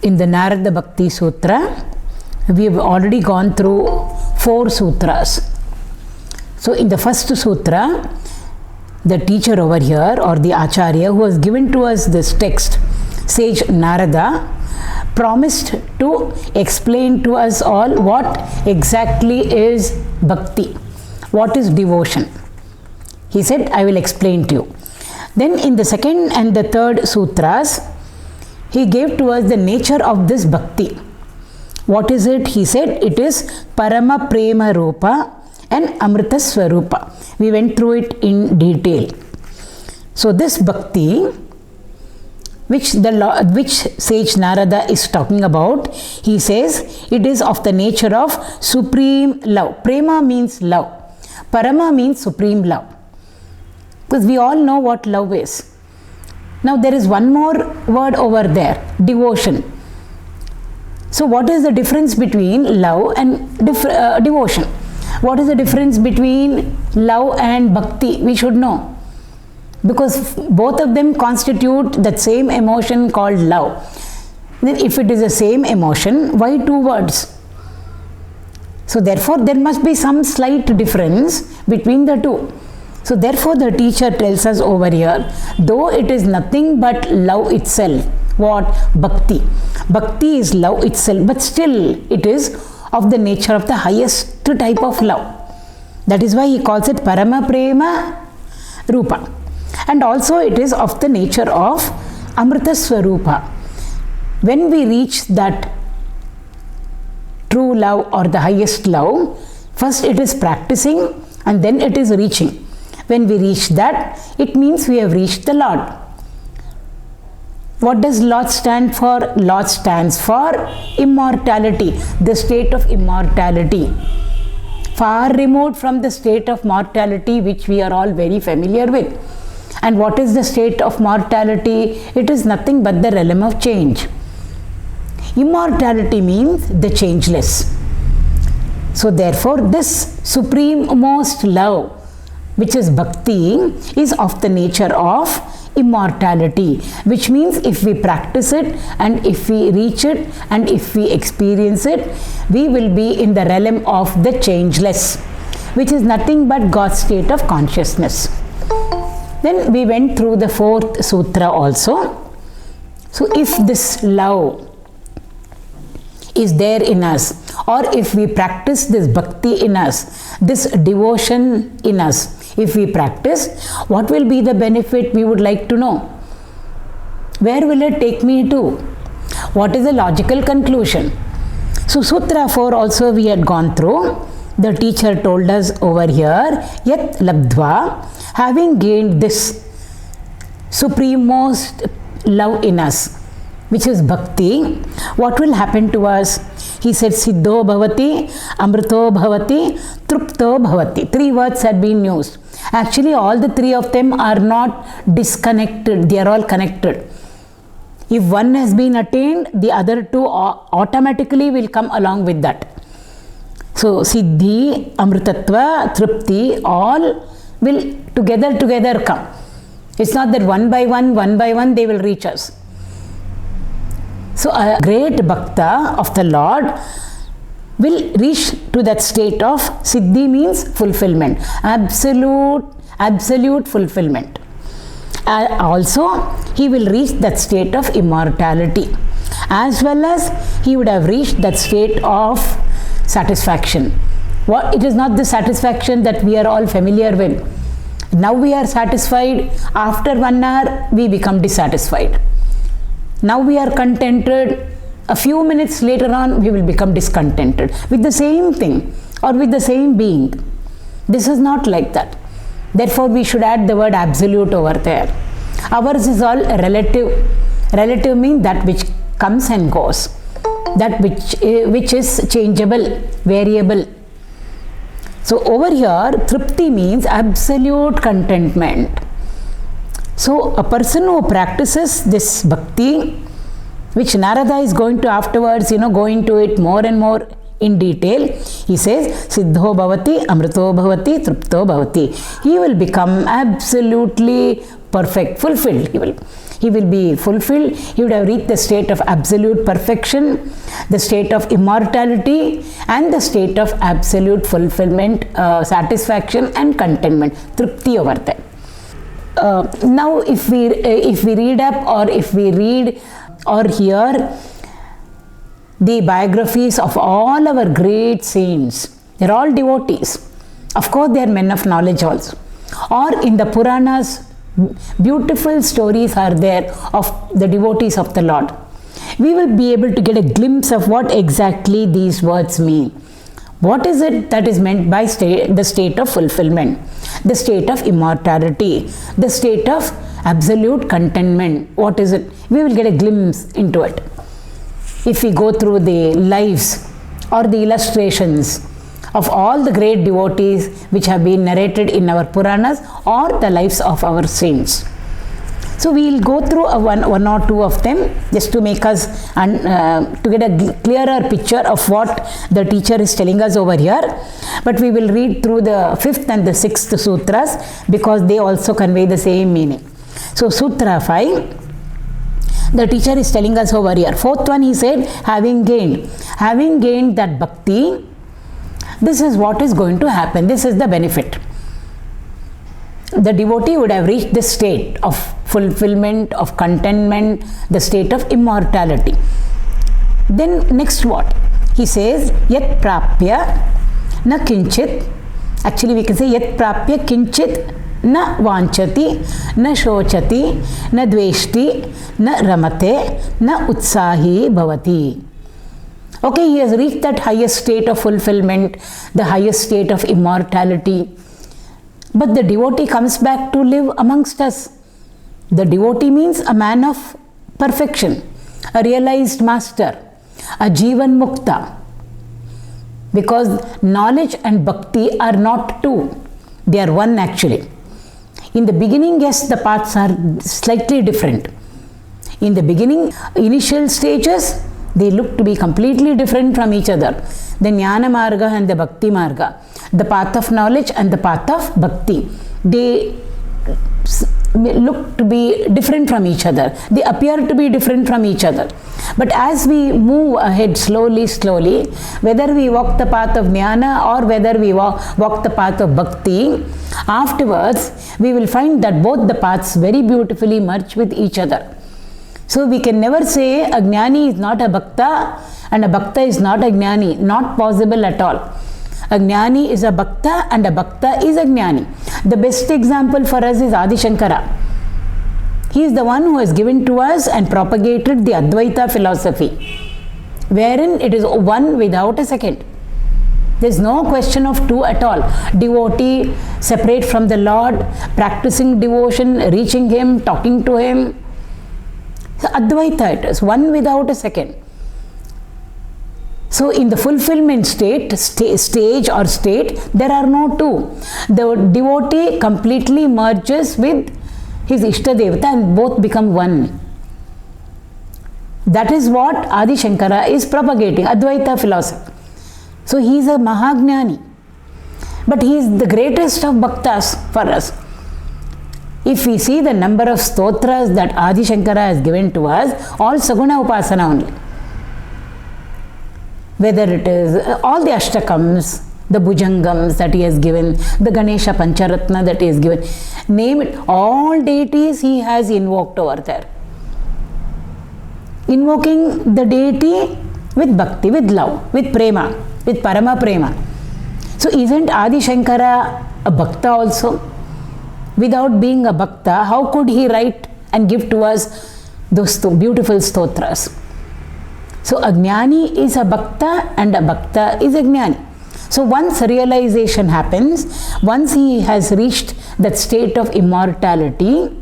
In the Narada Bhakti Sutra, we have already gone through 4 sutras. So in the first sutra, the teacher over here, or the Acharya who has given to us this text, sage Narada, promised to explain to us all what exactly is bhakti, what is devotion. He said, I will explain to you. Then in the second and the third sutras, he gave to us the nature of this bhakti. What is it? He said it is Parama Prema Rupa and Amrita Swarupa. We went through it in detail. So this bhakti, which sage Narada is talking about, he says it is of the nature of supreme love. Prema means love. Parama means supreme love. Because we all know what love is. Now there is one more word over there, devotion. So what is the difference between love and devotion? What is the difference between love and bhakti? We should know. Because both of them constitute that same emotion called love. Then if it is the same emotion, why 2 words? So therefore there must be some slight difference between the two. So therefore the teacher tells us over here, though it is nothing but love itself. What? Bhakti. Bhakti is love itself, but still it is of the nature of the highest type of love. That is why he calls it Parama Prema Rupa. And also it is of the nature of Amrita Swarupa. When we reach that true love or the highest love, first it is practicing and then it is reaching. When we reach that, it means we have reached the Lord. What does Lord stand for? Lord stands for immortality, the state of immortality. Far removed from the state of mortality which we are all very familiar with. And what is the state of mortality? It is nothing but the realm of change. Immortality means the changeless. So therefore this supreme most love, which is bhakti, is of the nature of immortality, which means if we practice it and if we reach it and if we experience it, we will be in the realm of the changeless, which is nothing but God's state of consciousness. Then we went through the 4th sutra also. So if this love is there in us, or if we practice this bhakti in us, this devotion in us, if we practice, what will be the benefit? We would like to know. Where will it take me to? What is the logical conclusion? So Sutra 4 also we had gone through. The teacher told us over here, Yat Labdva, having gained this supremost love in us, which is bhakti, what will happen to us? He said, Siddho bhavati, Amrito bhavati, Trupto bhavati. 3 words had been used. Actually, all the 3 of them are not disconnected. They are all connected. If one has been attained, the other 2 automatically will come along with that. So, Siddhi, Amritatva, Trupti, all will together come. It's not that one by one they will reach us. So a great bhakta of the Lord will reach to that state of Siddhi, means fulfillment, absolute fulfillment. Also he will reach that state of immortality, as well as he would have reached that state of satisfaction. It is not the satisfaction that we are all familiar with. Now we are satisfied, after 1 hour we become dissatisfied. Now we are contented, a few minutes later on we will become discontented with the same thing or with the same being. This is not like that. Therefore we should add the word absolute over there. Ours is all relative. Relative means that which comes and goes, that which is changeable, variable. So over here, Tripti means absolute contentment. So a person who practices this bhakti, which Narada is going to afterwards, go into it more and more in detail, he says, Siddho bhavati, Amrito bhavati, Trupto bhavati. He will become absolutely perfect, fulfilled. he will be fulfilled. He would have reached the state of absolute perfection, the state of immortality, and the state of absolute fulfillment, satisfaction and contentment, tripti over there. Now if we read up, or if we read or hear the biographies of all our great saints, they're all devotees. Of course, they are men of knowledge also. Or in the Puranas, beautiful stories are there of the devotees of the Lord. We will be able to get a glimpse of what exactly these words mean. What is it that is meant by the state of fulfillment, the state of immortality, the state of absolute contentment? What is it? We will get a glimpse into it if we go through the lives or the illustrations of all the great devotees which have been narrated in our Puranas, or the lives of our saints. So we will go through one or two of them just to make us to get a clearer picture of what the teacher is telling us over here. But we will read through the 5th and the 6th sutras, because they also convey the same meaning. So Sutra 5, the teacher is telling us over here. 4th one, he said, having gained that bhakti, this is what is going to happen. This is the benefit. The devotee would have reached the state of fulfillment, of contentment, the state of immortality. Then next what? He says, yat prapya na kinchit. Actually we can say yat prapya kinchit na vanchati, na shochati, na dveshti, na ramate, na utsahi bhavati. Okay, he has reached that highest state of fulfillment, the highest state of immortality. But the devotee comes back to live amongst us. The devotee means a man of perfection, a realized master, a Jivan Mukta. Because knowledge and bhakti are not two, they are one actually. In the beginning, yes, the paths are slightly different. In the beginning, initial stages, they look to be completely different from each other. The Jnana Marga and the Bhakti Marga, the path of knowledge and the path of bhakti, they look to be different from each other. They appear to be different from each other. But as we move ahead slowly, whether we walk the path of Jnana or whether we walk the path of bhakti, afterwards we will find that both the paths very beautifully merge with each other. So we can never say a jnani is not a bhakta and a bhakta is not a jnani. Not possible at all. A jnani is a bhakta and a bhakta is a jnani. The best example for us is Adi Shankara. He is the one who has given to us and propagated the Advaita philosophy, wherein it is one without a second. There is no question of two at all. Devotee separate from the Lord, practicing devotion, reaching Him, talking to Him. So Advaita it is, one without a second. So in the fulfillment stage, there are no two. The devotee completely merges with his Ishtadevata and both become one. That is what Adi Shankara is propagating, Advaita philosophy. So he is a Mahagnani. But he is the greatest of bhaktas for us. If we see the number of stotras that Adi Shankara has given to us, all Saguna Upasana only. Whether it is all the Ashtakams, the Bhujangams that he has given, the Ganesha Pancharatna that he has given, name it, all deities he has invoked over there. Invoking the deity with bhakti, with love, with prema, with parama prema. So isn't Adi Shankara a bhakta also? Without being a bhakta, how could he write and give to us those beautiful stotras? So a jnani is a bhakta and a bhakta is a jnani. So once realization happens, once he has reached that state of immortality,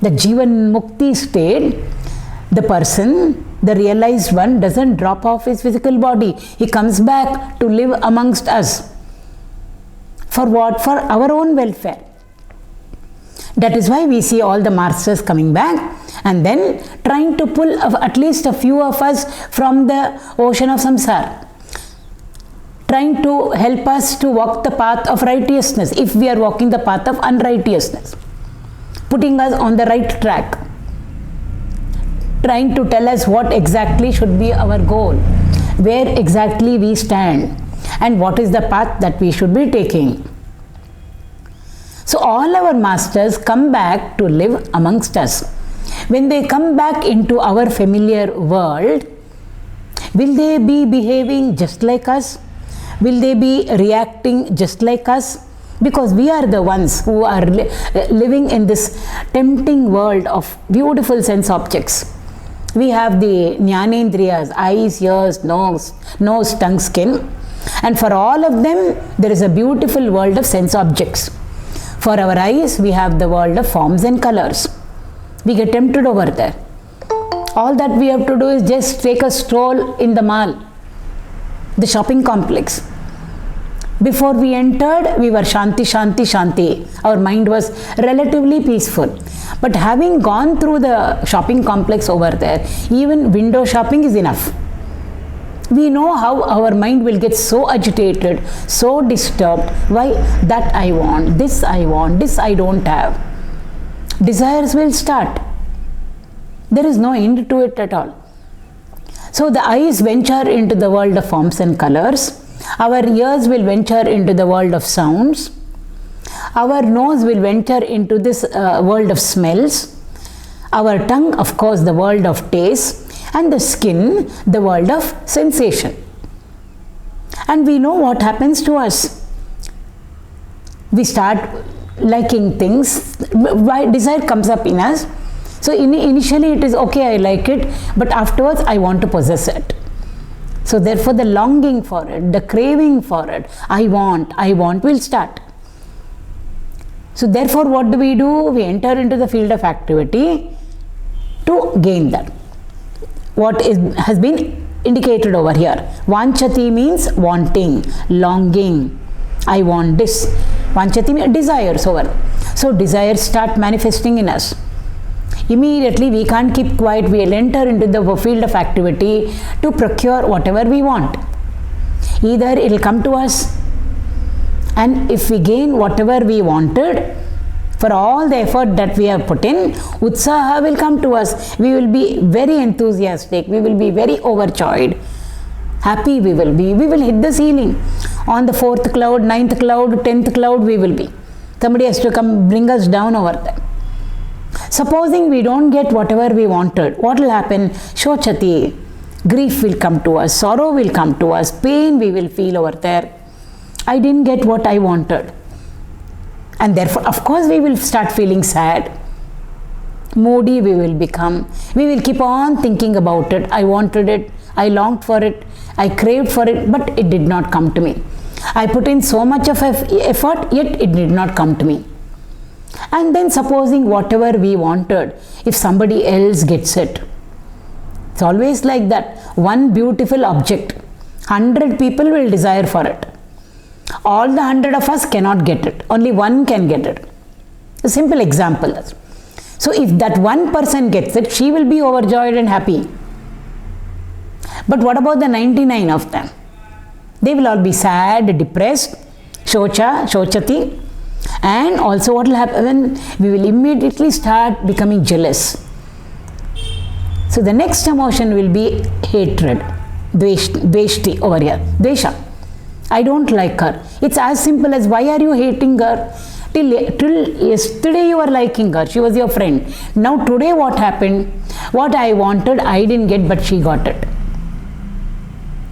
the Jivan Mukti state, the person, the realized one, doesn't drop off his physical body. He comes back to live amongst us. For what? For our own welfare. That is why we see all the masters coming back and then trying to pull at least a few of us from the ocean of samsara, trying to help us to walk the path of righteousness if we are walking the path of unrighteousness, putting us on the right track. trying to tell us what exactly should be our goal, where exactly we stand, and what is the path that we should be taking. So all our masters come back to live amongst us. When they come back into our familiar world, will they be behaving just like us? Will they be reacting just like us? Because we are the ones who are living in this tempting world of beautiful sense objects. We have the Jnanendriyas, eyes, ears, nose, tongue, skin. And for all of them, there is a beautiful world of sense objects. For our eyes, we have the world of forms and colors. We get tempted over there. All that we have to do is just take a stroll in the mall, the shopping complex. Before we entered, we were Shanti, Shanti, Shanti. Our mind was relatively peaceful. But having gone through the shopping complex over there, even window shopping is enough. We know how our mind will get so agitated, so disturbed. Why? That I want, this I don't have. Desires will start. There is no end to it at all. So the eyes venture into the world of forms and colors. Our ears will venture into the world of sounds. Our nose will venture into this world of smells. Our tongue, of course, the world of taste. And the skin, the world of sensation. And we know what happens to us. We start liking things. Desire comes up in us. So initially it is okay, I like it, but afterwards I want to possess it. So therefore the longing for it, the craving for it, I want will start. So therefore what do? We enter into the field of activity to gain that. What has been indicated over here. Vanchati means wanting, longing. I want this. Vanchati means desires over. So desires start manifesting in us. Immediately we can't keep quiet. We will enter into the field of activity to procure whatever we want. Either it will come to us, and if we gain whatever we wanted, for all the effort that we have put in, Utsaha will come to us. We will be very enthusiastic. We will be very overjoyed. Happy we will be. We will hit the ceiling. On the 4th cloud, 9th cloud, 10th cloud we will be. Somebody has to come bring us down over there. Supposing we don't get whatever we wanted, what will happen? Shochati. Grief will come to us. Sorrow will come to us. Pain we will feel over there. I didn't get what I wanted. And therefore, of course, we will start feeling sad. Moody we will become. We will keep on thinking about it. I wanted it. I longed for it. I craved for it, but it did not come to me. I put in so much of effort, yet it did not come to me. And then supposing whatever we wanted, if somebody else gets it. It's always like that. One beautiful object, 100 people will desire for it. All the 100 of us cannot get it. Only one can get it. A simple example. So if that one person gets it, she will be overjoyed and happy. But what about the 99 of them? They will all be sad, depressed, shochati. And also what will happen? We will immediately start becoming jealous. So the next emotion will be hatred. Dveshti over here. Dvesha. I don't like her. It's as simple as, why are you hating her? Till yesterday you were liking her. She was your friend. Now today what happened? What I wanted, I didn't get, but she got it.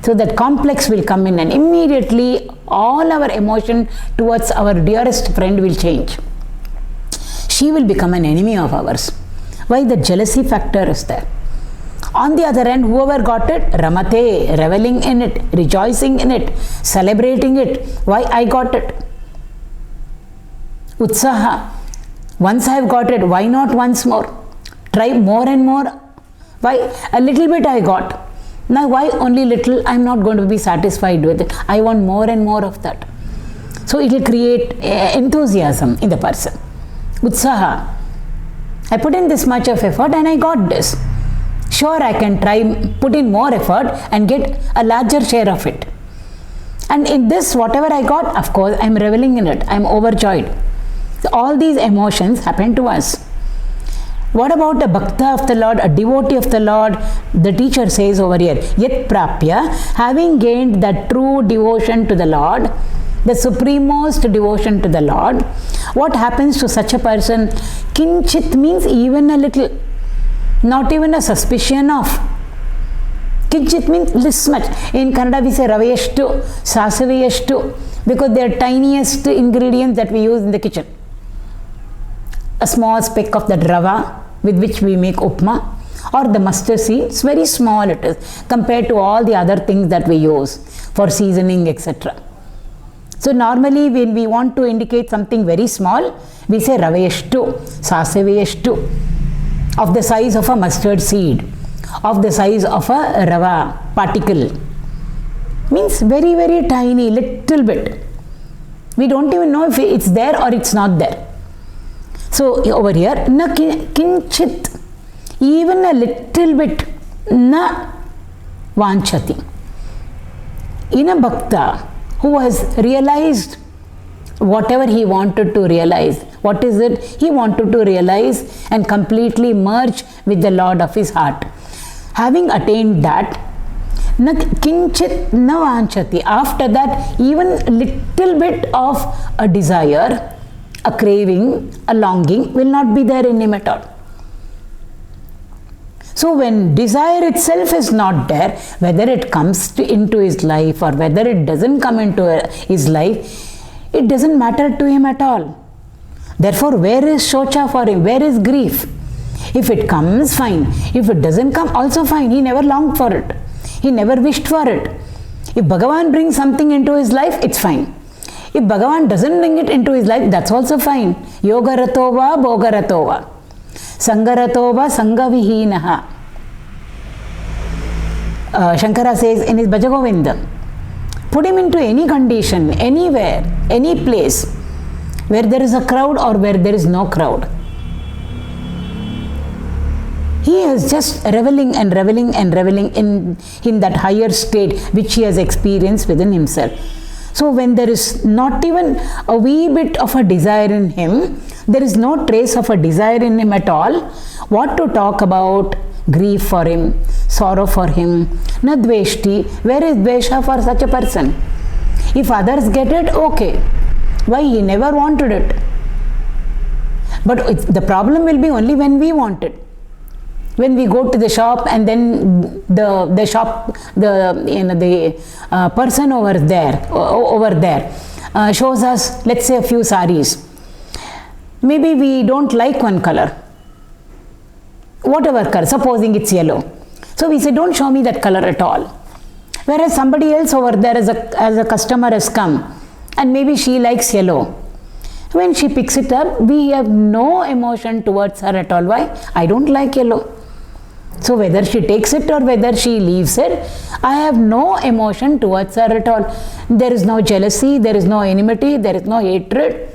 So that complex will come in, and immediately all our emotion towards our dearest friend will change. She will become an enemy of ours. Why? The jealousy factor is there. On the other hand, whoever got it, ramate, reveling in it, rejoicing in it, celebrating it. Why? I got it. Utsaha. Once I have got it, why not once more? Try more and more. Why? A little bit I got. Now why only little? I am not going to be satisfied with it. I want more and more of that. So it will create enthusiasm in the person. Utsaha. I put in this much of effort and I got this. Sure, I can try, put in more effort and get a larger share of it. And in this, whatever I got, of course, I am reveling in it. I am overjoyed. So all these emotions happen to us. What about a bhakta of the Lord, a devotee of the Lord? The teacher says over here, yet prapya, having gained that true devotion to the Lord, the supremost devotion to the Lord, what happens to such a person? Kinchit means even a little, not even a suspicion of. Kinchit means this much. In Kannada we say ravayashtu, sasavayashtu, because they are tiniest ingredients that we use in the kitchen. A small speck of that rava with which we make upma, or the mustard seed, it's very small it is compared to all the other things that we use for seasoning, etc. So normally when we want to indicate something very small, we say ravayashtu, sasavayashtu, of the size of a mustard seed, of the size of a rava particle. Means very, very tiny, little bit. We don't even know if it's there or it's not there. So over here, na kinchit, even a little bit, na vanchati. In a bhakta who has realized whatever he wanted to realize, what is it he wanted to realize and completely merge with the Lord of his heart. Having attained that, na kinchit na vanchati. After that, even little bit of a desire, a craving, a longing will not be there in him at all. So when desire itself is not there, whether it comes into his life or whether it doesn't come into his life, it doesn't matter to him at all. Therefore, where is shocha for him? Where is grief? If it comes, fine. If it doesn't come, also fine. He never longed for it. He never wished for it. If Bhagavan brings something into his life, it's fine. If Bhagavan doesn't bring it into his life, that's also fine. Yoga ratova, bhoga ratova. Sangha ratova, sangha vihinaha. Shankara says in his Bhaja Govinda, put him into any condition, anywhere, any place, where there is a crowd or where there is no crowd. He is just reveling and reveling and reveling in that higher state which he has experienced within himself. So when there is not even a wee bit of a desire in him, there is no trace of a desire in him at all, what to talk about grief for him, sorrow for him, na dveshti, where is dvesha for such a person? If others get it, okay. Why? He never wanted it. But the problem will be only when we want it. When we go to the shop and then the person over there shows us, let's say, a few saris. Maybe we don't like one color, whatever color, supposing it's yellow. So we say, don't show me that color at all. Whereas somebody else over there as a customer has come and maybe she likes yellow. When she picks it up, we have no emotion towards her at all. Why? I don't like yellow. So whether she takes it or whether she leaves it, I have no emotion towards her at all. There is no jealousy, there is no enmity, there is no hatred.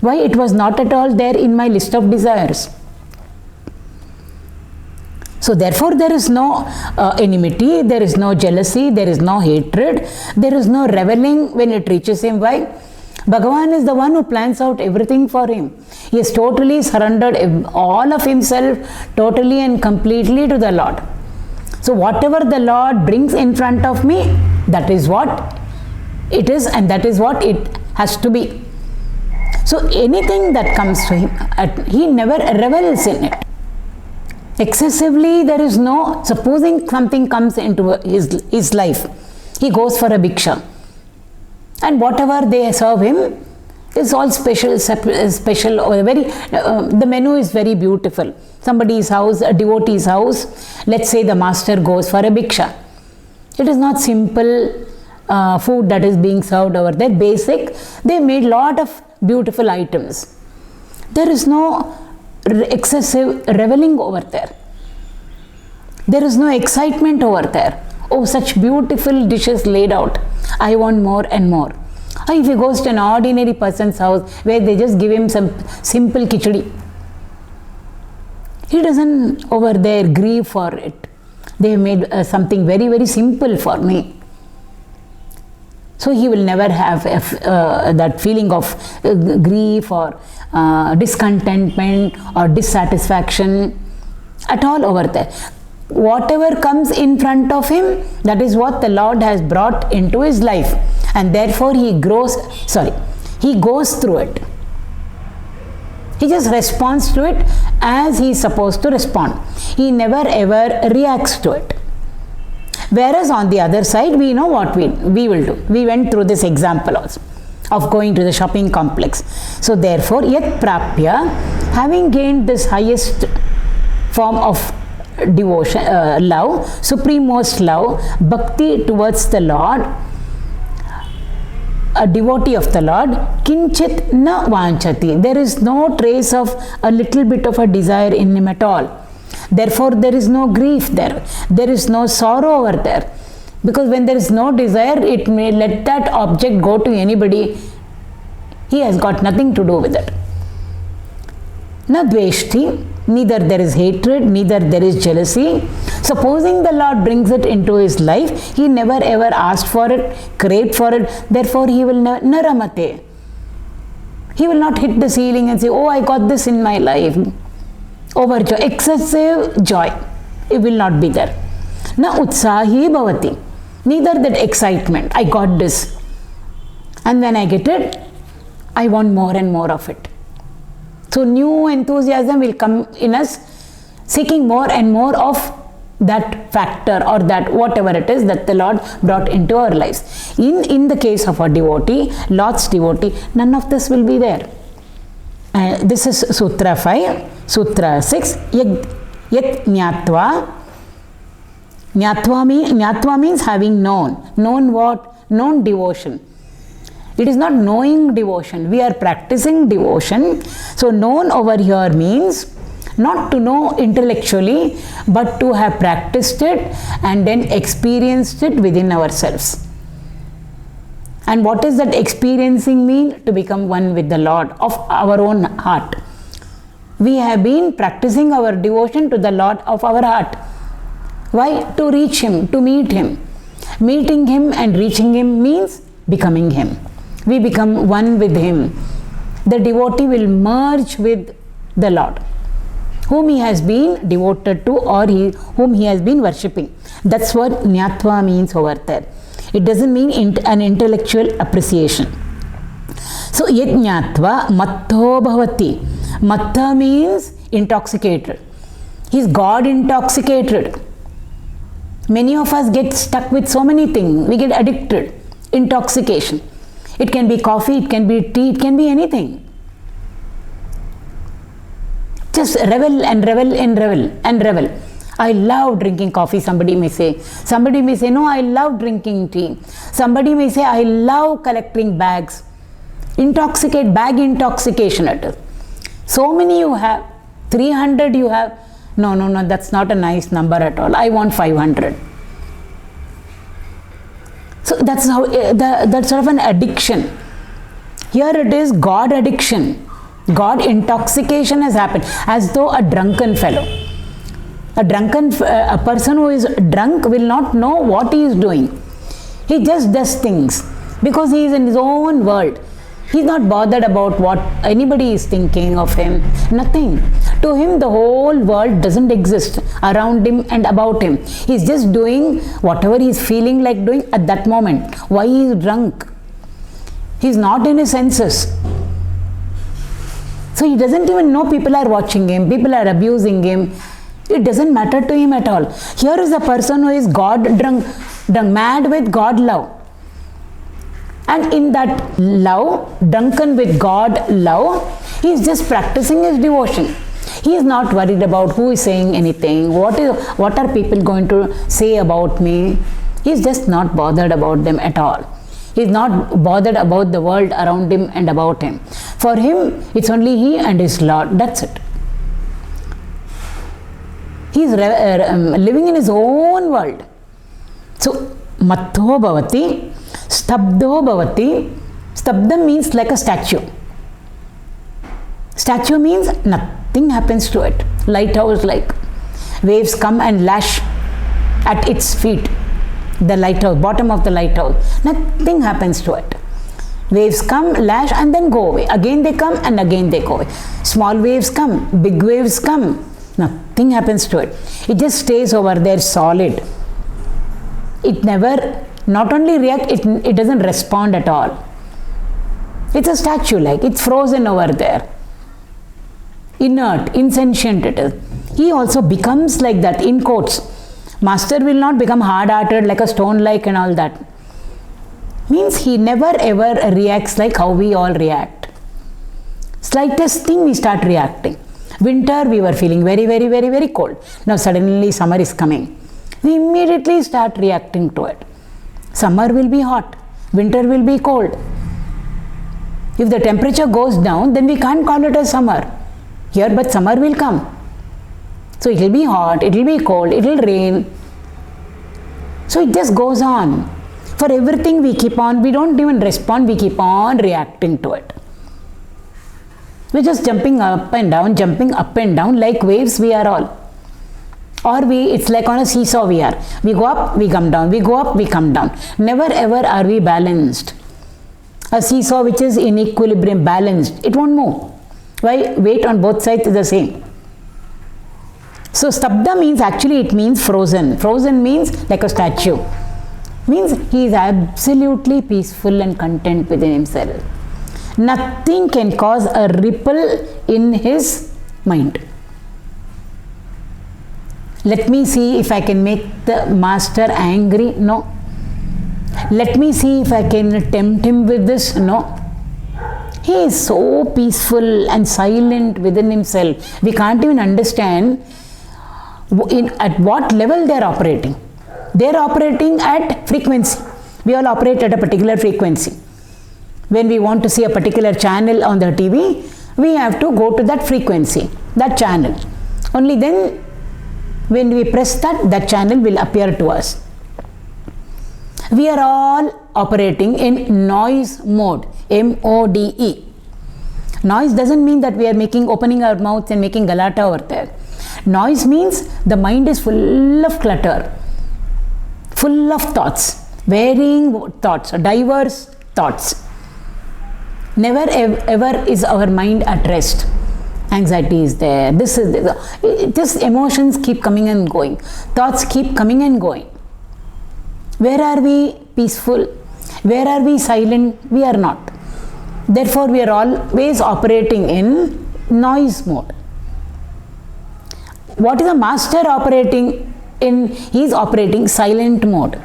Why? It was not at all there in my list of desires. So therefore there is no enmity, there is no jealousy, there is no hatred, there is no reveling when it reaches him. Why? Bhagavan is the one who plans out everything for him. He has totally surrendered all of himself totally and completely to the Lord. So whatever the Lord brings in front of me, that is what it is and that is what it has to be. So anything that comes to him, he never revels in it. Excessively, there is no, supposing something comes into his life, he goes for a bhiksha. And whatever they serve him is all special, or very, the menu is very beautiful. Somebody's house, a devotee's house, let's say the master goes for a bhiksha. It is not simple food that is being served over there, basic. They made lot of beautiful items. There is no excessive reveling over there. There is no excitement over there. Oh, such beautiful dishes laid out. I want more and more. If he goes to an ordinary person's house where they just give him some simple khichdi, he doesn't over there grieve for it. They have made something very, very simple for me. So he will never have that feeling of grief or discontentment or dissatisfaction. at all over there. Whatever comes in front of him, that is what the Lord has brought into his life, and therefore he goes through it. He just responds to it as he is supposed to respond. He never ever reacts to it. Whereas on the other side, we know what we will do. We went through this example also of going to the shopping complex. So therefore, yet prapya, having gained this highest form of devotion, love, supremost love, bhakti towards the Lord, a devotee of the Lord, kinchit na vanchati. There is no trace of a little bit of a desire in him at all. Therefore, there is no grief there. There is no sorrow over there. Because when there is no desire, it may let that object go to anybody. He has got nothing to do with it. Na dveshti, neither there is hatred, neither there is jealousy. Supposing the Lord brings it into his life, he never ever asked for it, craved for it. Therefore, he will naramate. He will not hit the ceiling and say, oh, I got this in my life. Overjoy, excessive joy. It will not be there. Na utsahi bhavati. Neither that excitement, I got this. And when I get it, I want more and more of it. So new enthusiasm will come in us, seeking more and more of that factor or that whatever it is that the Lord brought into our lives. In the case of a devotee, Lord's devotee, none of this will be there. This is Sutra 5. Sutra 6. Yat nyatva. Nyatva means having known. Known what? Known devotion. It is not knowing devotion. We are practicing devotion. So known over here means not to know intellectually, but to have practiced it and then experienced it within ourselves. And what does that experiencing mean? To become one with the Lord of our own heart. We have been practicing our devotion to the Lord of our heart. Why? To reach Him, to meet Him. Meeting Him and reaching Him means becoming Him. We become one with Him. The devotee will merge with the Lord, whom he has been devoted to or whom he has been worshipping. That's what nyatva means over there. It doesn't mean an intellectual appreciation. So yet nyatva matto bhavati. Matta means intoxicated. He's God intoxicated. Many of us get stuck with so many things. We get addicted. Intoxication. It can be coffee, it can be tea, it can be anything. Just revel and revel and revel and revel. I love drinking coffee, somebody may say. Somebody may say, no, I love drinking tea. Somebody may say, I love collecting bags. Bag intoxication it is. So many you have, 300 you have. No, that's not a nice number at all. I want 500. So that's how, that's sort of an addiction. Here it is God addiction. God intoxication has happened, as though a drunken fellow. A person who is drunk will not know what he is doing. He just does things because he is in his own world. He is not bothered about what anybody is thinking of him. Nothing. To him, the whole world doesn't exist around him and about him. He is just doing whatever he is feeling like doing at that moment. Why he is drunk? He is not in his senses. So he doesn't even know people are watching him, people are abusing him. It doesn't matter to him at all. Here is a person who is God drunk, mad with God love. And in that love, drunken with God love, he is just practicing his devotion. He is not worried about who is saying anything, what are people going to say about me. He is just not bothered about them at all. He is not bothered about the world around him and about him. For him, it's only he and his Lord. That's it. He is living in his own world. So, matto bhavati, stabdo bhavati. Stabdam means like a statue. Statue means nothing happens to it. Lighthouse like. Waves come and lash at its feet. The lighthouse, bottom of the lighthouse. Nothing happens to it. Waves come, lash and then go away. Again they come and again they go away. Small waves come, big waves come. Nothing Nothing happens to it. It just stays over there solid. It never, not only react, it doesn't respond at all. It's a statue like, it's frozen over there. Inert, insentient it is. He also becomes like that, in quotes. Master will not become hard-hearted like a stone like and all that. Means he never ever reacts like how we all react. Slightest thing we start reacting. Winter we were feeling very cold. Now suddenly summer is coming. We immediately start reacting to it. Summer will be hot. Winter will be cold. If the temperature goes down, then we can't call it a summer. Here, but summer will come. So it will be hot, it will be cold, it will rain. So it just goes on. For everything we keep on, we don't even respond, we keep on reacting to it. We're just jumping up and down like waves we are all. Or it's like on a seesaw we are. We go up, we come down, we go up, we come down. Never ever are we balanced. A seesaw which is in equilibrium, balanced, it won't move. Why? Weight on both sides is the same. So stabda means, actually it means frozen. Frozen means like a statue. Means he is absolutely peaceful and content within himself. Nothing can cause a ripple in his mind. Let me see if I can make the master angry. No. Let me see if I can tempt him with this. No. He is so peaceful and silent within himself. We can't even understand at what level they are operating. They are operating at frequency. We all operate at a particular frequency. When we want to see a particular channel on the TV, we have to go to that frequency, that channel. Only then, when we press that channel will appear to us. We are all operating in noise mode, MODE. Noise doesn't mean that we are opening our mouths and making galata over there. Noise means the mind is full of clutter, full of thoughts, varying thoughts, diverse thoughts. Never ever is our mind at rest. Anxiety is there, this is there. Just emotions keep coming and going. Thoughts keep coming and going. Where are we peaceful? Where are we silent? We are not. Therefore, we are always operating in noise mode. What is the master operating in? He is operating silent mode.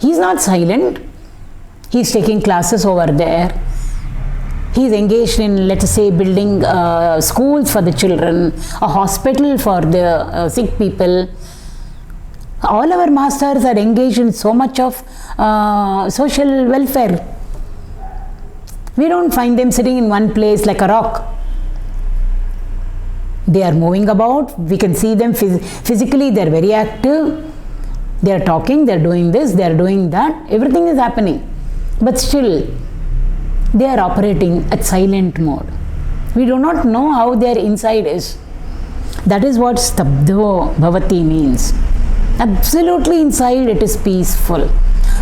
He is not silent. He is taking classes over there. He is engaged in, let us say, building schools for the children, a hospital for the sick people. All our masters are engaged in so much of social welfare. We don't find them sitting in one place like a rock. They are moving about. We can see them physically. They are very active. They are talking. They are doing this. They are doing that. Everything is happening. But still, they are operating at silent mode. We do not know how their inside is. That is what stabdho bhavati means. Absolutely inside it is peaceful.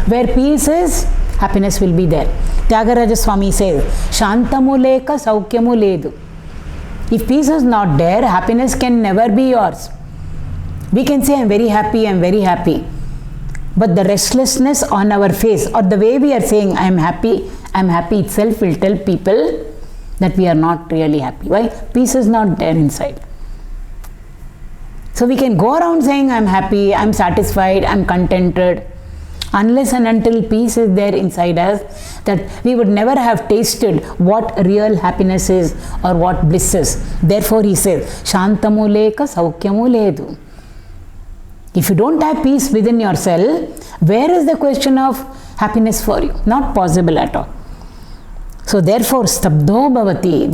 Where peace is, happiness will be there. Tyagaraja Swami says, Shantamu leka saukyamu ledu. If peace is not there, happiness can never be yours. We can say, I am very happy, I am very happy. But the restlessness on our face, or the way we are saying, I am happy itself will tell people that we are not really happy. Why? Peace is not there inside. So we can go around saying, I am happy, I am satisfied, I am contented. Unless and until peace is there inside us, that we would never have tasted what real happiness is or what bliss is. Therefore he says, Shantamu leka saukyamu ledu. If you don't have peace within yourself, where is the question of happiness for you? Not possible at all. So therefore, stabdho bhavati,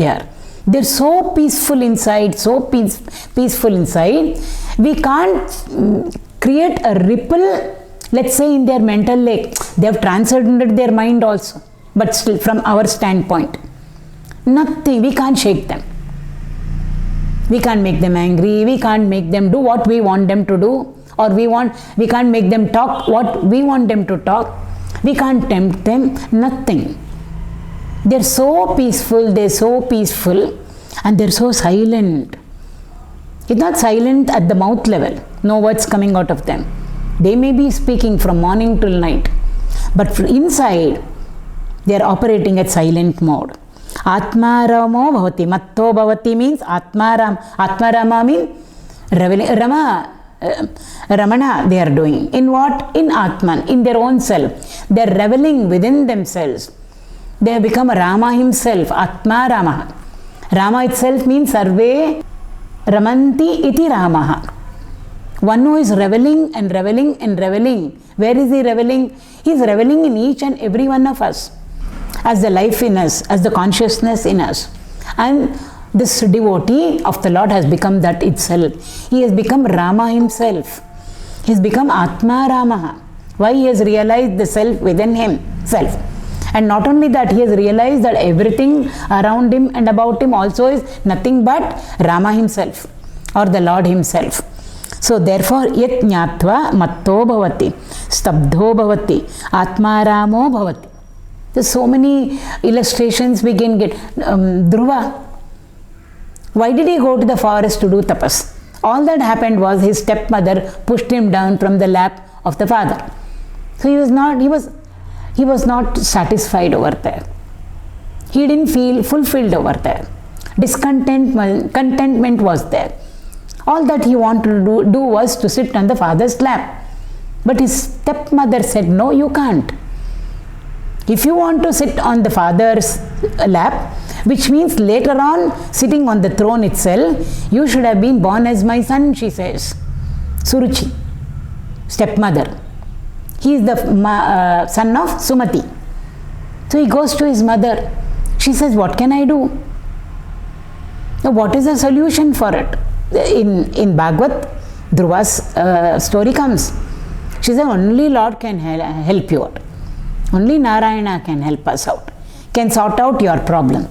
they're so peaceful inside, so peaceful inside. We can't create a ripple, let's say, in their mental lake. They have transcended their mind also. But still, from our standpoint, nothing, we can't shake them. We can't make them angry, we can't make them do what we want them to do, or we can't make them talk what we want them to talk. We can't tempt them, nothing. They're so peaceful, and they're so silent. It's not silent at the mouth level, no words coming out of them. They may be speaking from morning till night, but inside they are operating at silent mode. Atmaramo bhavati, matto bhavati means Atmarama means reveling. Ramana they are doing. In what? In Atman, in their own self. They are reveling within themselves. They have become Rama himself, Atma Rama. Rama itself means Sarve Ramanti iti Ramaha. One who is reveling and reveling and reveling. Where is he reveling? He is reveling in each and every one of us, as the life in us, as the consciousness in us. And this devotee of the Lord has become that itself. He has become Rama himself. He has become Atma Ramaha. Why? He has realized the self within himself. And not only that, he has realized that everything around him and about him also is nothing but Rama himself or the Lord himself. So therefore, yat jnatva matto bhavati, stabdho bhavati, atmaramo bhavati. There's so many illustrations we can get. Dhruva, why did he go to the forest to do tapas? All that happened was his stepmother pushed him down from the lap of the father. So he was not satisfied over there. He didn't feel fulfilled over there. Contentment was there. All that he wanted to do was to sit on the father's lap. But his stepmother said, no, you can't. If you want to sit on the father's lap, which means later on sitting on the throne itself, you should have been born as my son, she says. Suruchi, stepmother. He is the son of Sumati. So he goes to his mother. She says, what can I do? Now, what is the solution for it? In Bhagavad, Dhruva's story comes. She says, only Lord can help you out. Only Narayana can help us out, can sort out your problem.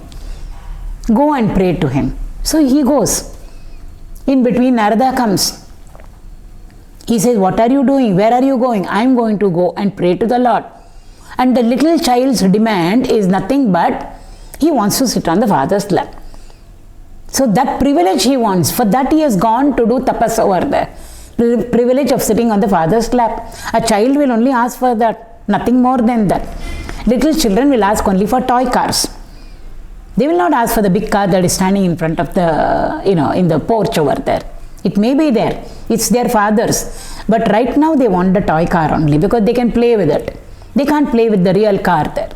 Go and pray to him. So he goes. In between, Narada comes. He says, what are you doing? Where are you going? I am going to go and pray to the Lord. And the little child's demand is nothing but he wants to sit on the father's lap. So that privilege he wants. For that he has gone to do tapas over there. Privilege of sitting on the father's lap. A child will only ask for that. Nothing more than that. Little children will ask only for toy cars. They will not ask for the big car that is standing in front of the, in the porch over there. It may be there. It's their father's. But right now they want the toy car only because they can play with it. They can't play with the real car there.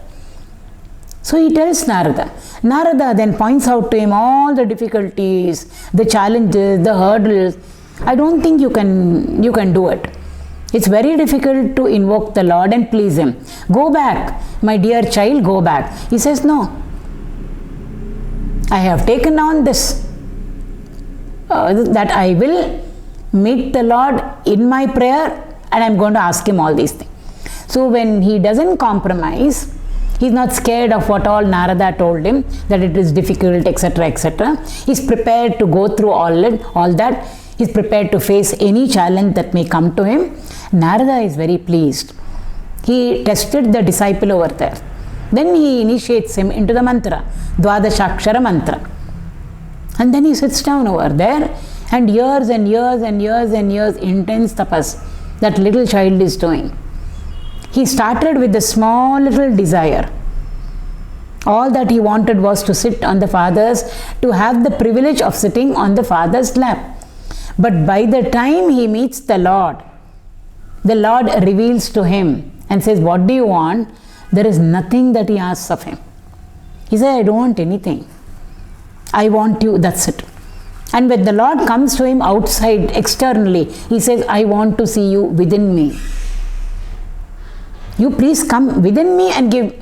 So he tells Narada. Narada then points out to him all the difficulties, the challenges, the hurdles. I don't think you can do it. It's very difficult to invoke the Lord and please him. Go back, my dear child, go back. He says, no. I have taken on this, that I will meet the Lord in my prayer and I'm going to ask him all these things. So when he doesn't compromise, he's not scared of what all Narada told him, that it is difficult, etc., etc. He's prepared to go through all that. He's prepared to face any challenge that may come to him. Narada is very pleased. He tested the disciple over there. Then he initiates him into the mantra, Dwadashakshara mantra. And then he sits down over there and years and years and years and years intense tapas that little child is doing. He started with a small little desire. All that he wanted was to sit on the father's, to have the privilege of sitting on the father's lap. But by the time he meets the Lord reveals to him and says, what do you want? There is nothing that he asks of him. He says, I don't want anything. I want you, that's it. And when the Lord comes to him outside, externally, he says, I want to see you within me. You please come within me and give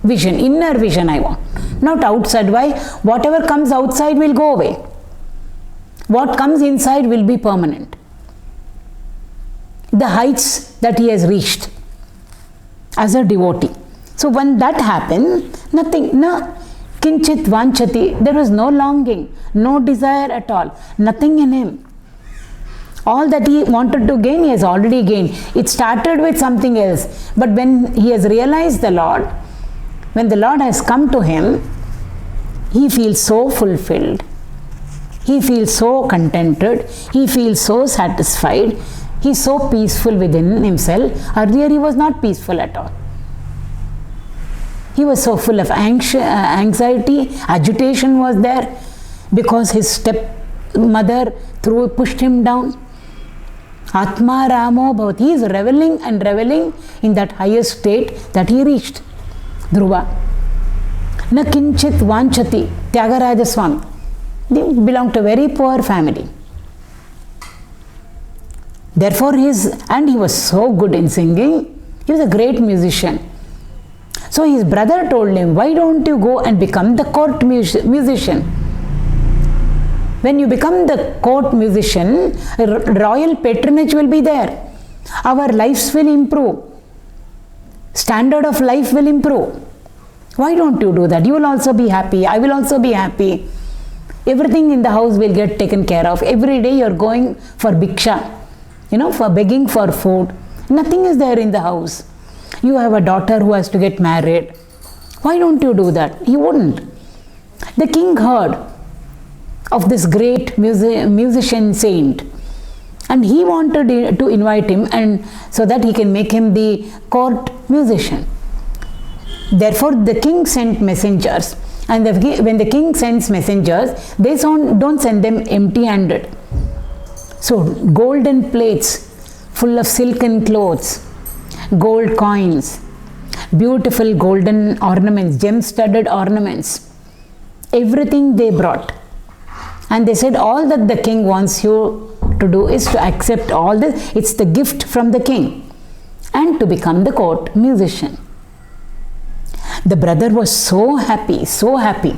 vision, inner vision I want. Not outside. Why? Whatever comes outside will go away. What comes inside will be permanent. The heights that he has reached as a devotee. So when that happened, nothing, na kinchit vanchati, there was no longing, no desire at all, nothing in him. All that he wanted to gain, he has already gained. It started with something else. But when he has realized the Lord, when the Lord has come to him, he feels so fulfilled. He feels so contented, he feels so satisfied, he is so peaceful within himself. Earlier he was not peaceful at all. He was so full of anxiety, agitation was there because his stepmother pushed him down. Atma Ramo Bhavat. He is reveling and reveling in that highest state that he reached. Dhruva. Na kinchit vanchati. Tyagaraja Swami. They belonged to a very poor family. Therefore he was so good in singing. He was a great musician. So his brother told him, why don't you go and become the court musician? When you become the court musician, royal patronage will be there. Our lives will improve. Standard of life will improve. Why don't you do that? You will also be happy. I will also be happy. Everything in the house will get taken care of. Every day you are going for bhiksha, for begging for food. Nothing is there in the house. You have a daughter who has to get married. Why don't you do that? He wouldn't. The king heard of this great musician saint, and he wanted to invite him, and so that he can make him the court musician. Therefore the king sent messengers, and when the king sends messengers, they don't send them empty-handed. So golden plates full of silken clothes, gold coins, beautiful golden ornaments, gem-studded ornaments, everything they brought. And they said, all that the king wants you to do is to accept all this. It's the gift from the king, and to become the court musician. The brother was so happy, so happy.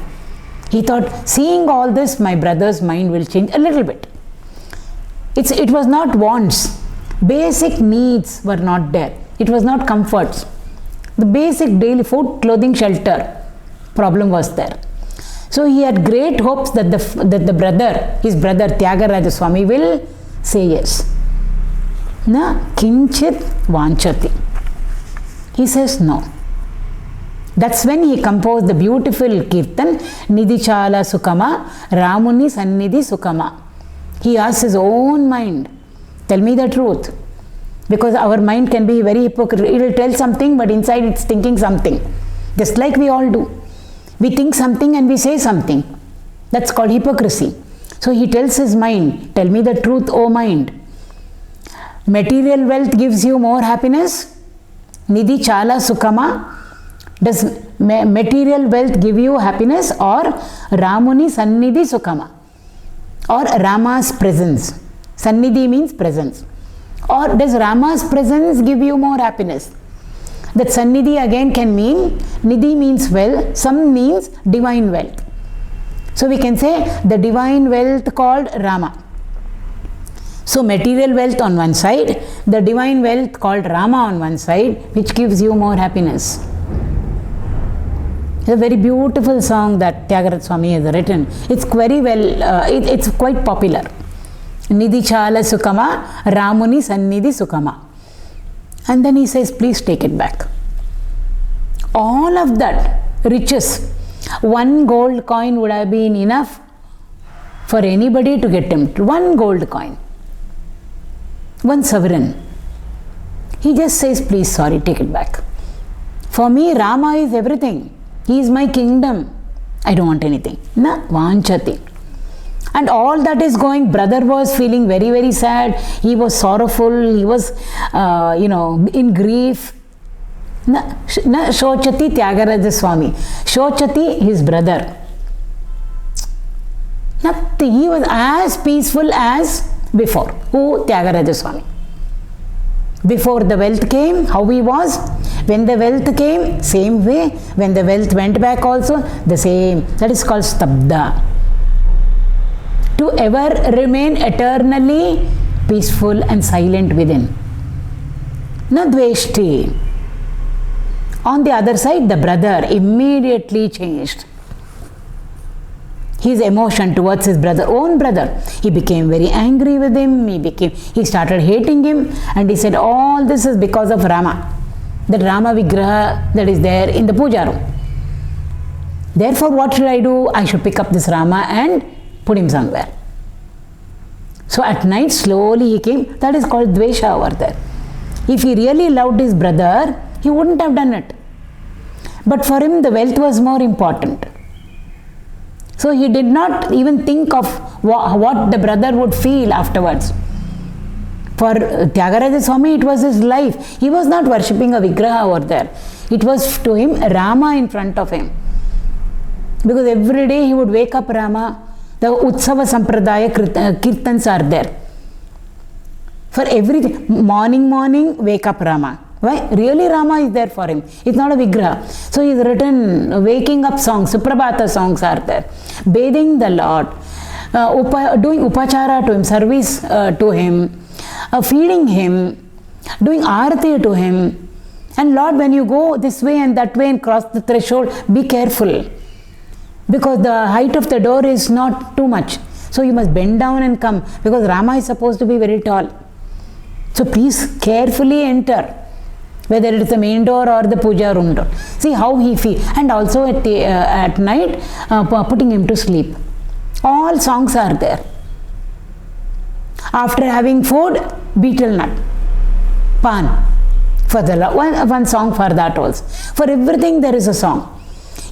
He thought, seeing all this, my brother's mind will change a little bit. It was not wants. Basic needs were not there. It was not comforts. The basic daily food, clothing, shelter problem was there. So he had great hopes that his brother Tyagaraja Swami will say yes. Na kinchit vanchati. He says no. That's when he composed the beautiful kirtan, Nidhi Chala Sukama, Ramuni Sannidhi Sukama. He asked his own mind, tell me the truth. Because our mind can be very hypocritical. It will tell something, but inside it's thinking something. Just like we all do. We think something and we say something. That's called hypocrisy. So he tells his mind, tell me the truth, O mind. Material wealth gives you more happiness? Nidhi Chala Sukama. Does material wealth give you happiness, or Ramuni Sannidhi Sukama, or Rama's presence? Sannidhi means presence. Or does Rama's presence give you more happiness? That Sannidhi again can mean, Nidhi means wealth, some means divine wealth. So we can say the divine wealth called Rama. So material wealth on one side, the divine wealth called Rama on one side, which gives you more happiness. It's a very beautiful song that Tyagaraja Swami has written. It's very well, it's quite popular. Nidhi Chala Sukama, Ramuni Sannidhi Sukama. And then he says, please take it back. All of that riches, one gold coin would have been enough for anybody to get him. One gold coin. One sovereign. He just says, please, sorry, take it back. For me, Rama is everything. He is my kingdom. I don't want anything. Na vanchati. And all that is going, brother was feeling very, very sad. He was sorrowful. He was, in grief. Na Shochati Tyagaraja Swami. Shochati, his brother. Nothing. He was as peaceful as before. Who? Tyagaraja Swami. Before the wealth came, how he was. When the wealth came, same way. When the wealth went back also, the same. That is called stabda. To ever remain eternally peaceful and silent within. Na dveshti. On the other side, the brother immediately changed his emotion towards his own brother. He became very angry with him. He started hating him, and he said, all this is because of Rama. That Rama Vigraha that is there in the puja room. Therefore, what should I do? I should pick up this Rama and put him somewhere. So at night slowly he came. That is called dvesha over there. If he really loved his brother, he wouldn't have done it. But for him the wealth was more important. So he did not even think of what the brother would feel afterwards. For Tyagaraja Swami, it was his life. He was not worshipping a vigraha over there. It was to him Rama in front of him. Because every day he would wake up Rama. The Utsava Sampradaya Kirtans are there. For everything, morning, wake up Rama. Why? Really Rama is there for him. It's not a vigraha. So he's written waking up songs, Suprabhata songs are there. Bathing the Lord, doing upachara to him, service to him, feeding him, doing arati to him. And Lord, when you go this way and that way and cross the threshold, be careful. Because the height of the door is not too much. So you must bend down and come. Because Rama is supposed to be very tall. So please carefully enter. Whether it is the main door or the puja room door. See how he feels. And also at night, putting him to sleep. All songs are there. After having food, betel nut, pan. For the one song for that also. For everything there is a song.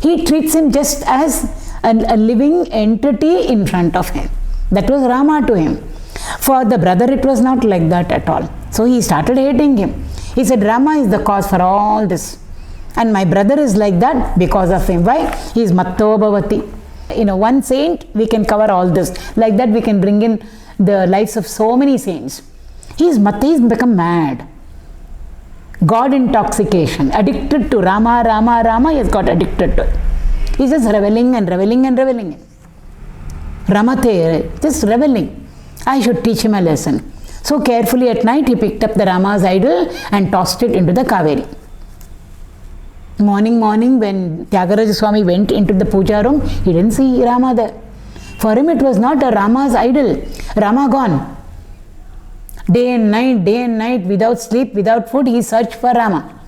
He treats him just as a living entity in front of him. That was Rama to him. For the brother it was not like that at all. So he started hating him. He said Rama is the cause for all this. And my brother is like that because of him. Why? He is Matto Bhavati. One saint we can cover all this. Like that we can bring in the lives of so many saints. He's become mad. God intoxication. Addicted to Rama, he has got addicted to it. He's just reveling and reveling and reveling. Ramate, just reveling. I should teach him a lesson. So carefully at night he picked up the Rama's idol and tossed it into the Kaveri. Morning when Tyagaraja Swami went into the puja room, he didn't see Rama there. For him it was not a Rama's idol. Rama gone. Day and night, without sleep, without food, he searched for Rama.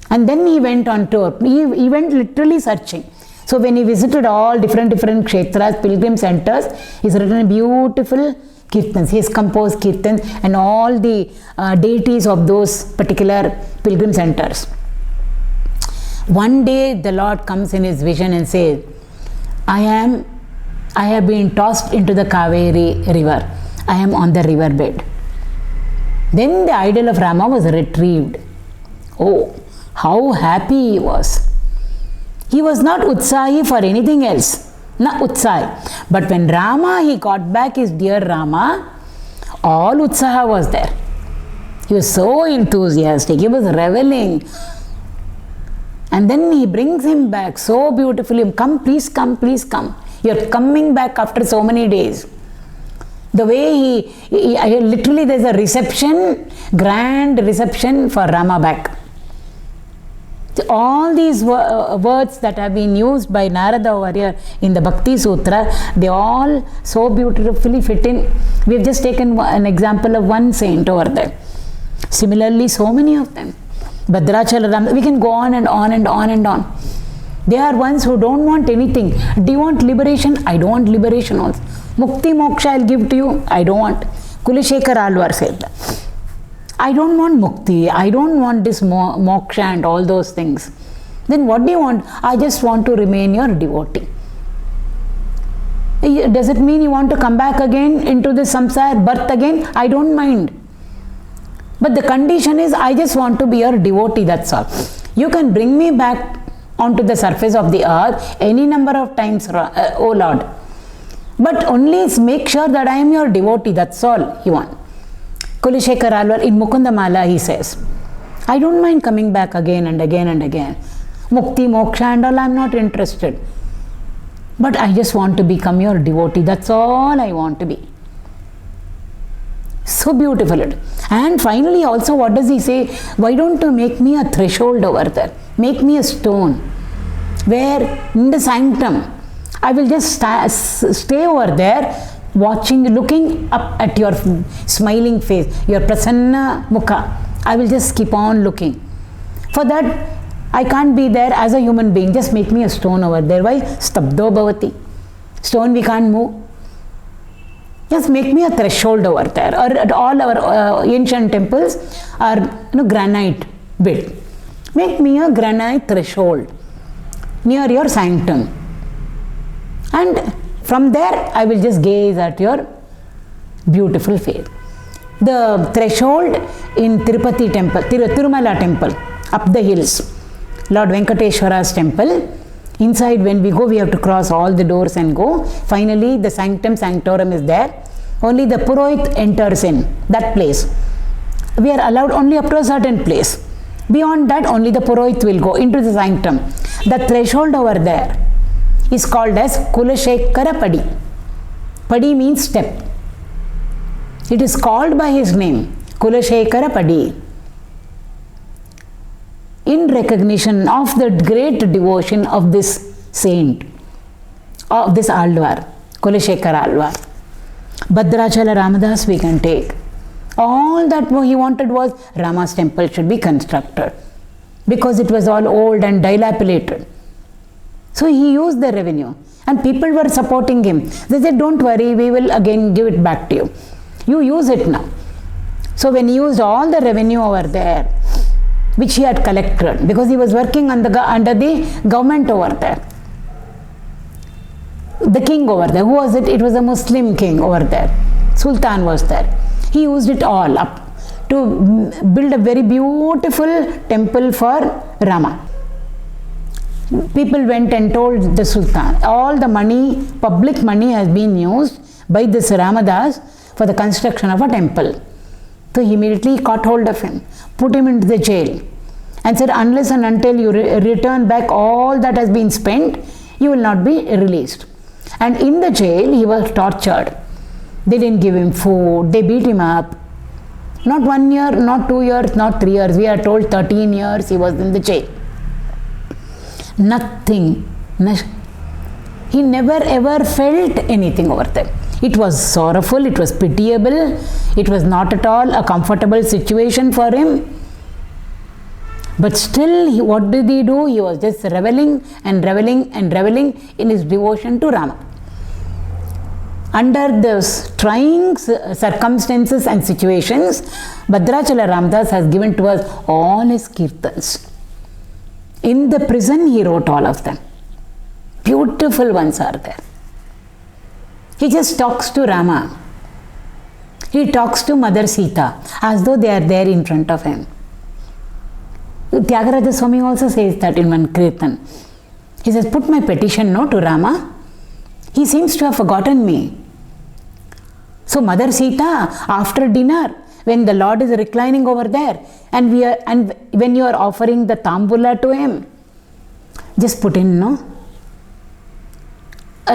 And then he went on tour. He went literally searching. So when he visited all different kshetras, pilgrim centers, he's written beautiful kirtans. He has composed kirtans and all the deities of those particular pilgrim centers. One day the Lord comes in his vision and says, I have been tossed into the Kaveri river. I am on the river bed. Then the idol of Rama was retrieved. Oh, how happy he was. He was not utsahi for anything else. Not utsahi. But when he got back his dear Rama, all utsaha was there. He was so enthusiastic. He was reveling. And then he brings him back so beautifully. Come, please come, please come. You're coming back after so many days. The way he literally there's a reception, grand reception for Rama back. All these words that have been used by Narada over here in the Bhakti Sutra, they all so beautifully fit in. We have just taken an example of one saint over there. Similarly, so many of them. Bhadrachala Ram, we can go on and on and on and on. They are ones who don't want anything. Do you want liberation? I don't want liberation also. Mukti moksha I'll give to you. I don't want. Kulishekar Alvar said that. I don't want mukti. I don't want this moksha and all those things. Then what do you want? I just want to remain your devotee. Does it mean you want to come back again into the samsara, birth again? I don't mind. But the condition is I just want to be your devotee, that's all. You can bring me back onto the surface of the earth any number of times, oh Lord. But only make sure that I am your devotee, that's all you want. Kulishekar Alvar in Mukunda Mala he says, I don't mind coming back again and again and again. Mukti, moksha and all, I am not interested. But I just want to become your devotee, that's all I want to be. So beautiful. And finally also what does he say? Why don't you make me a threshold over there? Make me a stone where in the sanctum I will just stay over there watching, looking up at your smiling face, your prasanna mukha. I will just keep on looking. For that I can't be there as a human being. Just make me a stone over there. Why? Stabdo bhavati. Stone we can't move. Just make me a threshold over there. Or all our ancient temples are granite built. Make me a granite threshold near your sanctum. And from there I will just gaze at your beautiful face. The threshold in Tirupati temple, Tirumala temple, up the hills, Lord Venkateshwara's temple. Inside when we go, we have to cross all the doors and go. Finally, the sanctum sanctorum is there. Only the Purohit enters in that place. We are allowed only up to a certain place. Beyond that, only the Purohit will go into the sanctum. The threshold over there is called as Kulashekara Padi. Padi means step. It is called by his name, Kulashekara Padi, in recognition of the great devotion of this saint, of this Alvar, Kulashekara Alvar. Bhadrachala Ramadas we can take. All that he wanted was Rama's temple should be constructed because it was all old and dilapidated. So he used the revenue and people were supporting him. They said, don't worry, we will again give it back to you. You use it now. So when he used all the revenue over there, which he had collected, because he was working under the government over there. The king over there, who was it? It was a Muslim king over there. Sultan was there. He used it all up to build a very beautiful temple for Rama. People went and told the Sultan, all the money, public money has been used by this Ramadas for the construction of a temple. So he immediately caught hold of him, put him into the jail and said, unless and until you return back all that has been spent, you will not be released. And in the jail, he was tortured. They didn't give him food, they beat him up. Not 1 year, not 2 years, not 3 years. We are told 13 years he was in the jail. Nothing. He never ever felt anything over there. It was sorrowful, it was pitiable, it was not at all a comfortable situation for him. But still, what did he do? He was just reveling and reveling and reveling in his devotion to Rama. Under the trying circumstances and situations, Bhadrachala Ramadas has given to us all his kirtans. In the prison, he wrote all of them. Beautiful ones are there. He just talks to Rama. He talks to Mother Sita as though they are there in front of him. Tyagaraja Swami also says that in one kirtan. He says, put my petition to Rama. He seems to have forgotten me. So Mother Sita, after dinner, when the Lord is reclining over there, and when you are offering the tambula to him, just put in a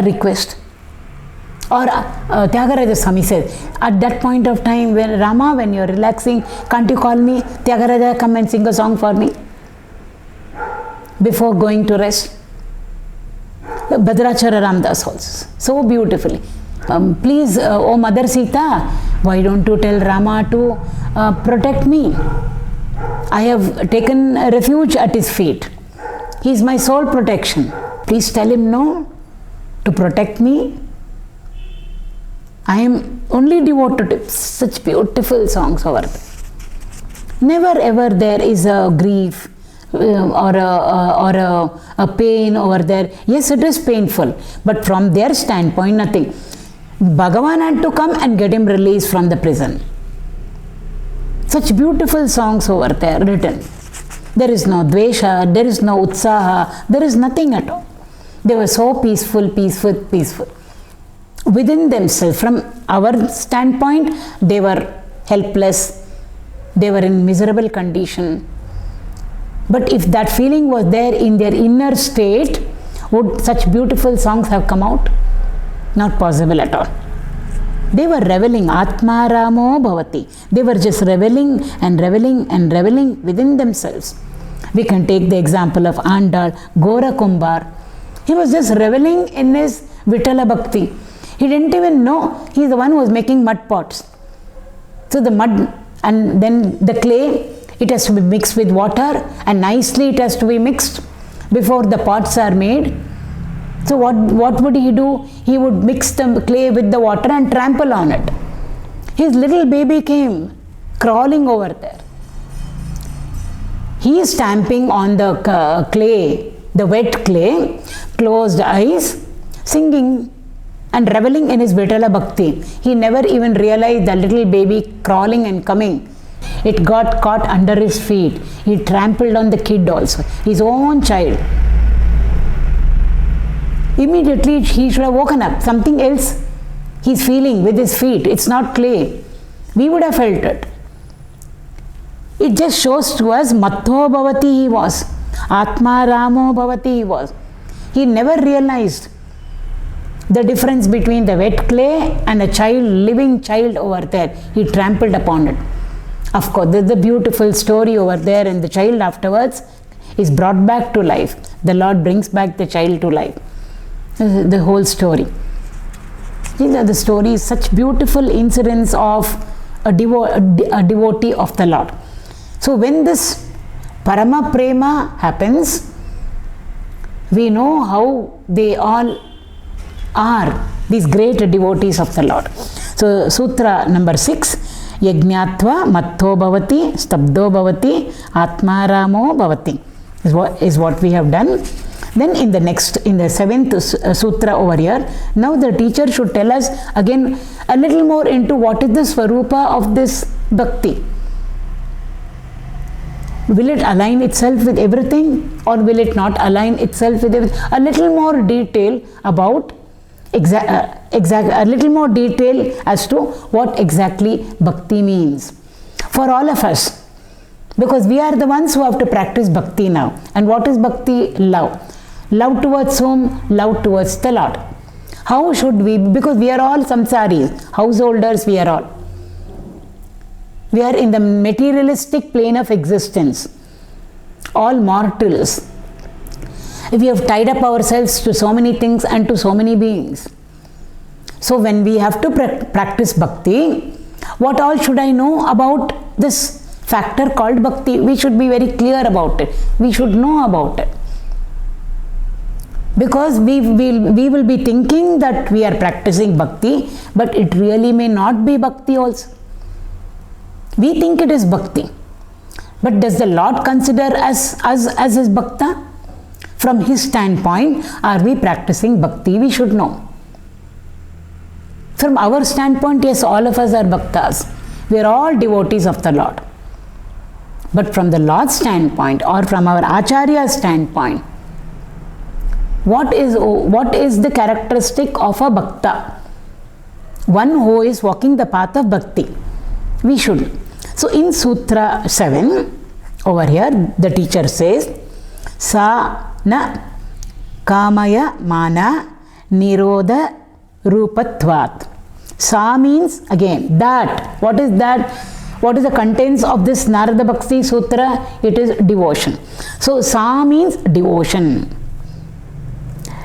request. Or Tyagaraja Swami says, at that point of time, when Rama, when you are relaxing, can't you call me? Tyagaraja, come and sing a song for me before going to rest. Bhadrachala Ramadas also, so beautifully. Please, oh Mother Sita, why don't you tell Rama to protect me? I have taken refuge at his feet. He is my sole protection. Please tell him to protect me. I am only devoted to such beautiful songs over there. Never ever there is a grief or a pain over there. Yes, it is painful, but from their standpoint, nothing. Bhagavan had to come and get him released from the prison. Such beautiful songs over there written. There is no dvesha, there is no utsaha, there is nothing at all. They were so peaceful, peaceful, peaceful. Within themselves, from our standpoint, they were helpless, they were in miserable condition. But if that feeling was there in their inner state, would such beautiful songs have come out? Not possible at all. They were reveling, Atma Ramo Bhavati. They were just reveling and reveling and reveling within themselves. We can take the example of Andal, Gora Kumbar. He was just reveling in his Vitala Bhakti. He didn't even know he is the one who was making mud pots. So the mud and then the clay, it has to be mixed with water and nicely it has to be mixed before the pots are made. So what would he do? He would mix the clay with the water and trample on it. His little baby came crawling over there. He is stamping on the clay, the wet clay, closed eyes, singing and reveling in his Vitala Bhakti. He never even realized the little baby crawling and coming. It got caught under his feet. He trampled on the kid also, his own child. Immediately he should have woken up. Something else he's feeling with his feet. It's not clay. We would have felt it. It just shows to us Matto Bhavati he was. Atma Ramo Bhavati he was. He never realized the difference between the wet clay and a child, living child over there. He trampled upon it. Of course, there's a beautiful story over there, and the child afterwards is brought back to life. The Lord brings back the child to life. The whole story. The story is such beautiful incidents of a devotee of the Lord. So when this Parama Prema happens, we know how they all are these great devotees of the Lord. So Sutra number 6, Yajñatva Matto Bhavati Stabdo Bhavati Atmaramo Bhavati is what we have done. Then in the 7th sutra over here, now the teacher should tell us again a little more into what is the Swarupa of this Bhakti. Will it align itself with everything, or will it not align itself with everything? A little more detail about a little more detail as to what exactly Bhakti means for all of us, because we are the ones who have to practice Bhakti now. And what is Bhakti? Love. Love towards whom? Love towards the Lord. How should we? Because we are all samsaris, householders, we are all. We are in the materialistic plane of existence, all mortals. We have tied up ourselves to so many things and to so many beings. So when we have to practice Bhakti, what all should I know about this factor called Bhakti? We should be very clear about it. We should know about it. Because we will be thinking that we are practicing Bhakti, but it really may not be Bhakti also. We think it is Bhakti. But does the Lord consider us as his Bhakta? From his standpoint, are we practicing Bhakti? We should know. From our standpoint, yes, all of us are Bhaktas. We are all devotees of the Lord. But from the Lord's standpoint, or from our Acharya's standpoint, what is the characteristic of a Bhakta? One who is walking the path of Bhakti. We should. So in Sutra 7, over here, the teacher says, Sa na kamaya mana nirodha rupatvat. Sa means, again, that. What is that? What is the contents of this Narada Bhakti Sutra? It is devotion. So Sa means devotion.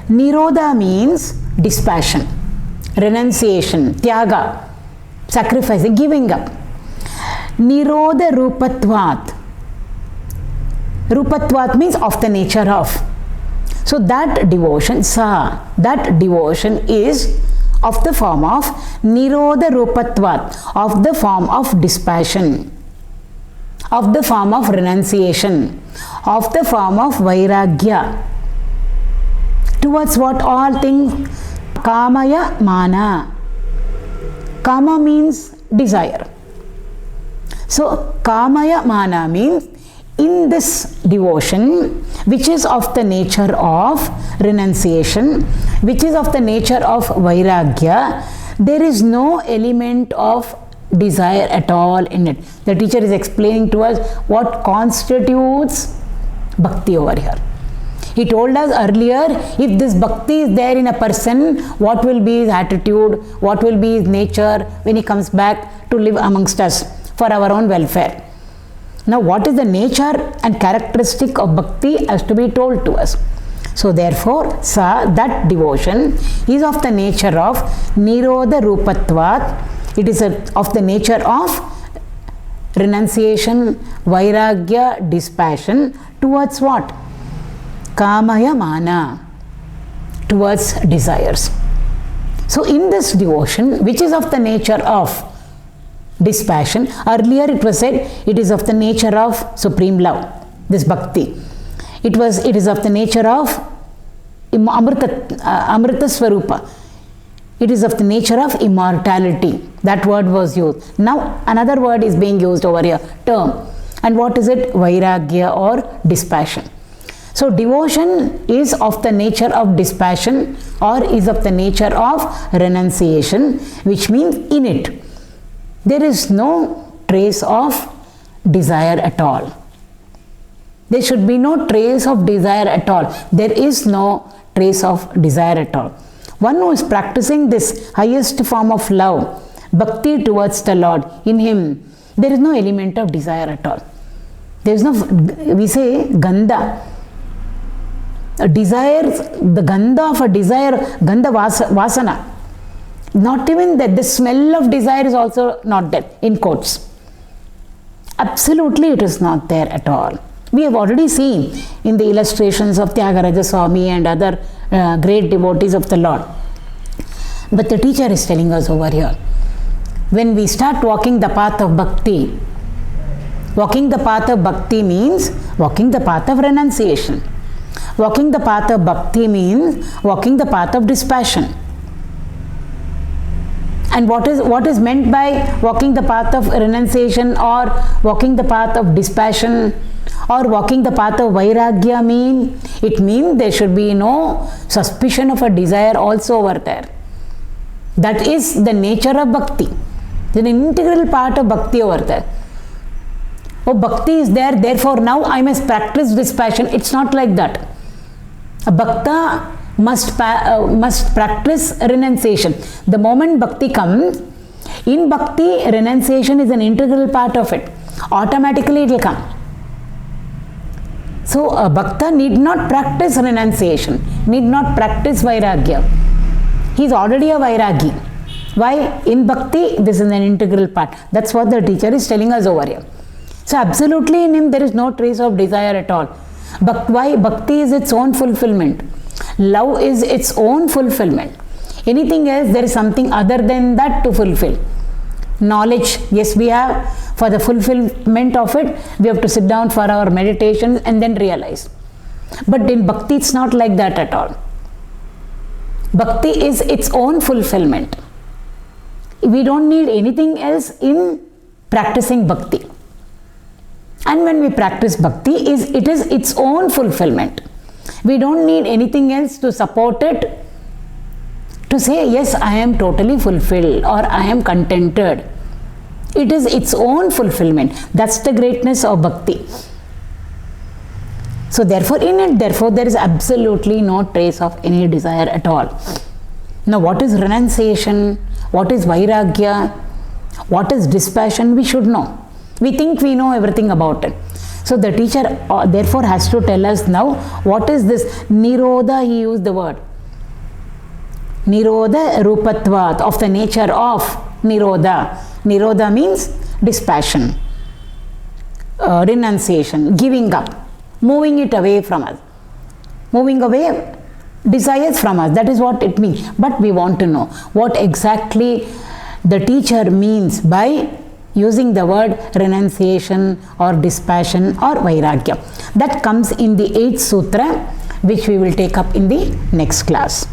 Nirodha means dispassion, renunciation, tyaga, sacrificing, giving up. Nirodha rupatvat. Rupatvat means of the nature of. So that devotion, Sa, that devotion is of the form of Nirodha rupatvat, of the form of dispassion, of the form of renunciation, of the form of vairagya. Towards what all things? Kamaya mana. Kama means desire. So kamaya mana means in this devotion, which is of the nature of renunciation, which is of the nature of vairagya, there is no element of desire at all in it. The teacher is explaining to us what constitutes bhakti over here. He told us earlier, if this bhakti is there in a person, what will be his attitude, what will be his nature when he comes back to live amongst us for our own welfare. Now, what is the nature and characteristic of bhakti has to be told to us. So, therefore, Sa, that devotion is of the nature of Nirodha Rupatvat. It is of the nature of renunciation, vairagya, dispassion towards what? Kamaya mana. towards desires. So in this devotion, which is of the nature of dispassion, earlier it was said it is of the nature of supreme love, this bhakti. It is of the nature of Amrita Swarupa. It is of the nature of immortality. That word was used. Now another word is being used over here, term. And what is it? Vairagya or dispassion. So devotion is of the nature of dispassion or is of the nature of renunciation, which means in it there is no trace of desire at all. There should be no trace of desire at all. There is no trace of desire at all. One who is practicing this highest form of love, bhakti towards the Lord, in him there is no element of desire at all. There is no, we say gandha. A desire, the gandha of a desire, gandha vasana. Not even that, the smell of desire is also not there, in quotes. Absolutely it is not there at all. We have already seen in the illustrations of Tyagaraja Swami and other great devotees of the Lord. But the teacher is telling us over here, when we start walking the path of bhakti, walking the path of bhakti means walking the path of renunciation. Walking the path of bhakti means walking the path of dispassion. And what is meant by walking the path of renunciation or walking the path of dispassion or walking the path of vairagya mean? It means there should be no suspicion of a desire also over there. That is the nature of bhakti. It's an integral part of bhakti over there. Oh, bhakti is there, therefore now I must practice dispassion. It's not like that. A bhakta must practice renunciation. The moment bhakti comes, in bhakti renunciation is an integral part of it. Automatically it will come. So a bhakta need not practice renunciation, need not practice vairagya. He is already a vairagi. Why? In bhakti this is an integral part. That's what the teacher is telling us over here. So absolutely in him there is no trace of desire at all. Why? Bhakti is its own fulfillment. Love is its own fulfillment. Anything else, there is something other than that to fulfill. Knowledge, yes, we have. For the fulfillment of it, we have to sit down for our meditation and then realize. But in bhakti, it's not like that at all. Bhakti is its own fulfillment. We don't need anything else in practicing bhakti. And when we practice bhakti, it is its own fulfillment. We don't need anything else to support it, to say, yes, I am totally fulfilled or I am contented. It is its own fulfillment. That's the greatness of bhakti. So therefore, in it, there is absolutely no trace of any desire at all. Now, what is renunciation? What is vairagya? What is dispassion? We should know. We think we know everything about it. So the teacher therefore has to tell us now what is this nirodha. He used the word nirodha rupatvat, of the nature of nirodha. Nirodha means dispassion, renunciation, giving up, moving it away from us, moving away desires from us. That is what it means. But we want to know what exactly the teacher means by using the word renunciation or dispassion or vairagya. That comes in the 8th sutra, which we will take up in the next class.